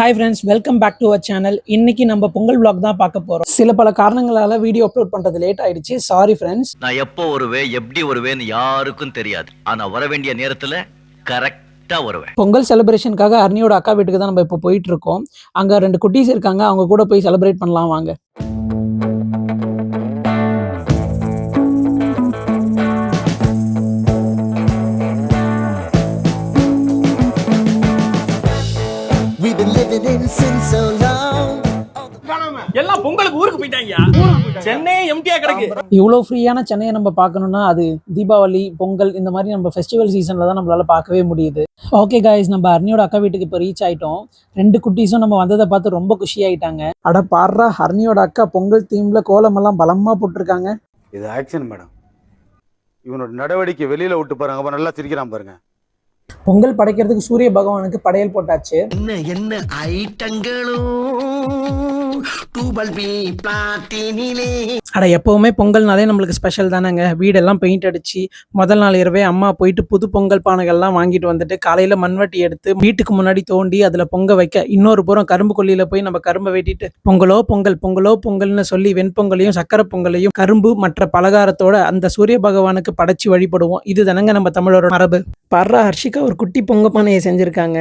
Hi friends, welcome back to our channel. இன்னைக்கு நம்ம Pongal vlog தான் பார்க்க போறோம். சில பல காரணங்களால வீடியோ அப்லோட் பண்றது லேட் ஆயிடுச்சு. Sorry friends. நான் எப்போ வருவேன் எப்படி வருவேன்னு யாருக்கும் தெரியாது. ஆனா வர வேண்டிய நேரத்துல கரெக்டா வருவேன். பொங்கல் செலிப்ரேஷனுக்காக அர்னியோட அக்கா வீட்டுக்கு தான் நம்ம இப்போ போயிட்டு இருக்கோம். அங்க 2 குட்டீஸ் இருக்காங்க. அவங்க கூட போய் செலிப்ரேட் பண்ணலாம் வாங்க. எல்லாம் பொங்கலுக்கு ஊருக்கு போயிட்டாங்க. சென்னை எம்டியா கிடக்கு. இவ்வளோ ஃப்ரீயான சென்னையை நம்ம பார்க்கணும்னா அது தீபாவளி, பொங்கல் இந்த மாதிரி நம்ம ஃபெஸ்டிவல் சீசன்ல தான் நம்மளால பார்க்கவே முடியுது. ஓகே காய்ஸ், நம்ம அர்னியோட அக்கா வீட்டுக்கு இப்போ ரீச் ஆயிட்டோம். 2 குட்டீஸும் நம்ம வந்ததை பார்த்து ரொம்ப குஷி ஆயிட்டாங்க. அட பாடுறா, அர்னியோட அக்கா பொங்கல் தீம்ல கோலமெல்லாம் பலமா போட்டிருக்காங்க. இது ஆக்ஷன் மேடம். இவனோட நடவடிக்கை வெளியில விட்டு பாருங்க, அப்ப நல்லா சிரிக்கிறான் பாருங்க. பொங்கல் படைக்கிறதுக்கு சூரிய பகவானுக்கு படையல் போட்டாச்சு. என்ன ஐட்டங்களும் அட எப்பவுமே பொங்கல்னாலே நம்மளுக்கு ஸ்பெஷல் தானேங்க. வீடெல்லாம் பெயிண்ட் அடிச்சு முதல் நாள் இரவே அம்மா போயிட்டு புது பொங்கல் பானைகள்லாம் வாங்கிட்டு வந்துட்டு காலையில மண்வெட்டி எடுத்து வீட்டுக்கு முன்னாடி தோண்டி அதுல பொங்க வைக்க, இன்னொரு புறம் கரும்பு கொல்லியில போய் நம்ம கரும்பை வெட்டிட்டு பொங்கலோ பொங்கல் பொங்கலோ பொங்கல்னு சொல்லி வெண்பொங்கலையும் சக்கரை பொங்கலையும் கரும்பு மற்ற பலகாரத்தோட அந்த சூரிய பகவானுக்கு படைச்சு வழிபடுவோம். இது தானங்க நம்ம தமிழோட மரபு. பர்றா, ஹர்ஷிகா ஒரு குட்டி பொங்க பானையை செஞ்சிருக்காங்க.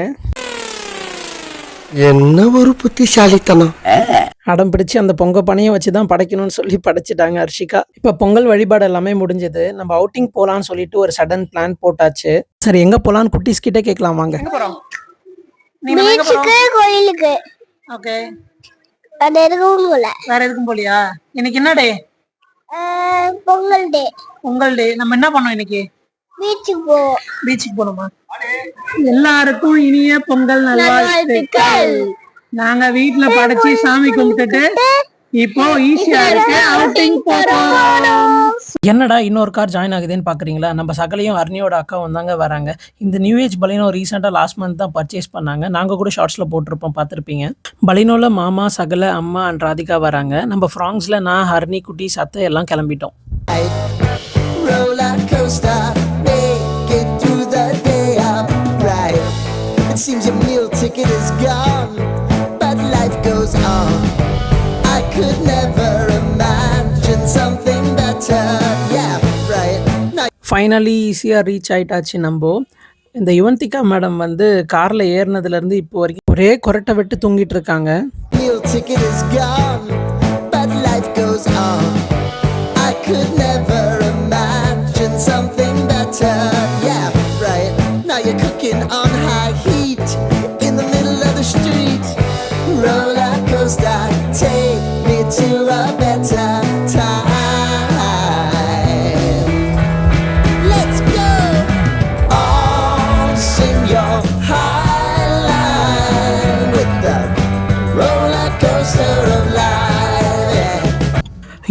என்ன ஒரு புத்திசாலித்தனம். அடம் பிடிச்சு அந்த பொங்க பானையை வச்சுதான் படைக்கணும்னு சொல்லி படைச்சிட்டாங்க ஹர்ஷிகா. இப்ப பொங்கல் வழிபாடு எல்லாமே முடிஞ்சது. நம்ம அவுட்டிங் போலான்னு சொல்லிட்டு ஒரு சடன் பிளான் போட்டாச்சு. சரி, எங்க போலான்னு குட்டீஸ் கிட்ட கேட்கலாம் வாங்க. கோயிலுக்கு. ஓகே. வேற எதுக்கும் போலியா? இன்னைக்கு என்ன டே? பொங்கல் டே. பொங்கல் டே. நம்ம என்ன பண்ணோம் இன்னைக்கு? பீச்சுக்கு போனோமா? எல்லாருக்கும் இனிய பொங்கல் நல்வாழ்த்துக்கள். நாங்க வீட்டுல படைச்சு சாமி கும்பிட்டுட்டு இப்போ ஈஸியா இருக்கு அவுட்டிங் போறோம். என்னடா இன்னொரு கார் ஜாயின் ஆகுதுன்னு பாக்குறீங்களா? நம்ம சகலையும் அர்னியோட அக்கா வந்தாங்க வராங்க. இந்த நியூ ஏஜ் பலினோ ரீசெண்டா லாஸ்ட் மந்த் தான் பர்ச்சேஸ் பண்ணாங்க. நாங்க கூட ஷார்ட்ஸ்ல போட்டிருப்போம், பார்த்துருப்பீங்க. பலினோல மாமா, சகல, அம்மா அண்ட் ராதிகா வராங்க. நம்ம ஃப்ராங்ஸ்ல நான், ஹர்னி, குட்டி, சத்தை எல்லாம் கிளம்பிட்டோம். Seems your meal ticket is gone, but life goes on. I could never imagine something better. Yeah, right. Finally ஈஸியாக ரீச் ஆயிட்டாச்சு. நம்ம இந்த யுவந்திகா மேடம் வந்து காரில் ஏறினதுலேருந்து இப்போ வரைக்கும் ஒரே கொரட்டை விட்டு தூங்கிட்டு இருக்காங்க. Meal ticket is gone, but life goes on. I could never imagine something better. Yeah, right. Now you're cooking on high heat in the middle of the street. Roller coaster, take me to a better time. Let's go. All sing your high line with the roller coaster of life.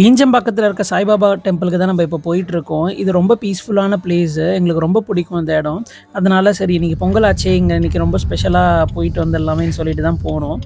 ஈஞ்சம்பாக்கத்தில் இருக்க சாய்பாபா டெம்பிளுக்கு தான் நம்ம இப்போ போயிட்டு இருக்கோம். இது ரொம்ப பீஸ்ஃபுல்லான place. எங்களுக்கு ரொம்ப பிடிக்கும் இந்த இடம். அதனால சரி, இன்னைக்கு பொங்கல் ஆச்சே, இங்கே இன்னைக்கு ரொம்ப ஸ்பெஷலாக போயிட்டு வந்துடலாமேன்னு சொல்லிட்டு தான் போனோம்.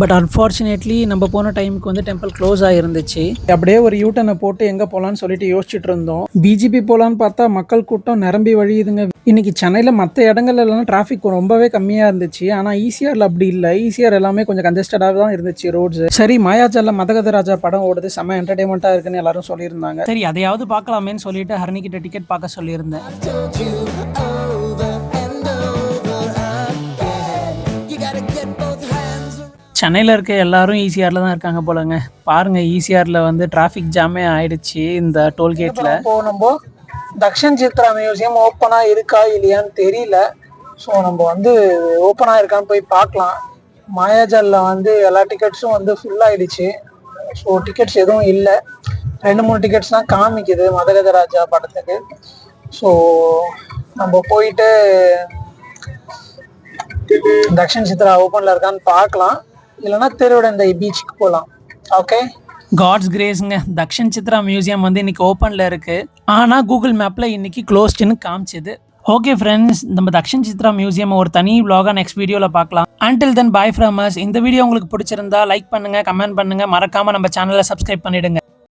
பட் அன்ஃபார்ச்சுனேட்லி நம்ம போன டைமுக்கு வந்து டெம்பிள் க்ளோஸ் ஆகிருந்துச்சு. அப்படியே ஒரு யூட்டனை போட்டு எங்கே போகலான்னு சொல்லிட்டு யோசிச்சுட்டு இருந்தோம். பிஜிபி போகலான்னு பார்த்தா மக்கள் கூட்டம் நிரம்பி வழியுதுங்க. இன்னைக்கு சென்னையில் மற்ற இடங்கள்லாம் டிராஃபிக் ரொம்பவே கம்மியாக இருந்துச்சு. ஆனால் ஈசிஆரில் அப்படி இல்லை. ஈசிஆர் எல்லாமே கொஞ்சம் கன்ஜஸ்டடாக தான் இருந்துச்சு ரோட்ஸ். சரி, மாயாஜாலில் மதகதராஜா படம் ஓடுது, செம்ம என்டர்டைன்மெண்ட்டாக இருக்குன்னு எல்லாரும் சொல்லியிருந்தாங்க. சரி, அதையாவது பார்க்கலாமேன்னு சொல்லிட்டு ஹர்னிக்கிட்ட டிக்கெட் பார்க்க சொல்லியிருந்தேன். சென்னையில் இருக்க எல்லாரும் ஈசிஆரில் தான் இருக்காங்க போலங்க. பாருங்க, ஈசிஆரில் வந்து டிராஃபிக் ஜாமே ஆயிடுச்சு இந்த டோல்கேட்டில். நம்ம தக்ஷன் சித்ரா மியூசியம் ஓப்பனாக இருக்கா இல்லையான்னு தெரியல. ஸோ நம்ம வந்து ஓப்பனாக இருக்கான்னு போய் பார்க்கலாம். மாயாஜாலில் வந்து எல்லா டிக்கெட்ஸும் வந்து ஃபுல் ஆகிடுச்சு. ஸோ டிக்கெட்ஸ் எதுவும் இல்லை. 2-3 டிக்கெட்ஸ் தான் காமிக்குது மதகதராஜா படத்துக்கு. ஸோ நம்ம போயிட்டு தக்ஷன் சித்ரா ஓப்பனில் இருக்கான்னு பார்க்கலாம். இல்லைன்னா தெருவோட இந்த பீச்சுக்கு போகலாம். ஓகே, காட்ஸ் கிரேஸ்ங்க. தக்ஷன் சித்ரா மியூசியம் வந்து இன்னைக்கு ஓப்பனில் இருக்கு. ஆனால் கூகுள் மேப்பில் இன்னைக்கு க்ளோஸ்டுன்னு காமிச்சது. ஓகே ஃப்ரெண்ட்ஸ், நம்ம தக்ஷன் சித்ரா மியூசியம் ஒரு தனி vlog நெக்ஸ்ட் வீடியோவில் பார்க்கலாம். Until then by from us. இந்த வீடியோ உங்களுக்கு பிடிச்சிருந்தா லைக் பண்ணுங்க, கமெண்ட் பண்ணுங்க, மறக்காம நம்ம சேனலை சப்ஸ்கிரைப் பண்ணிடுங்க.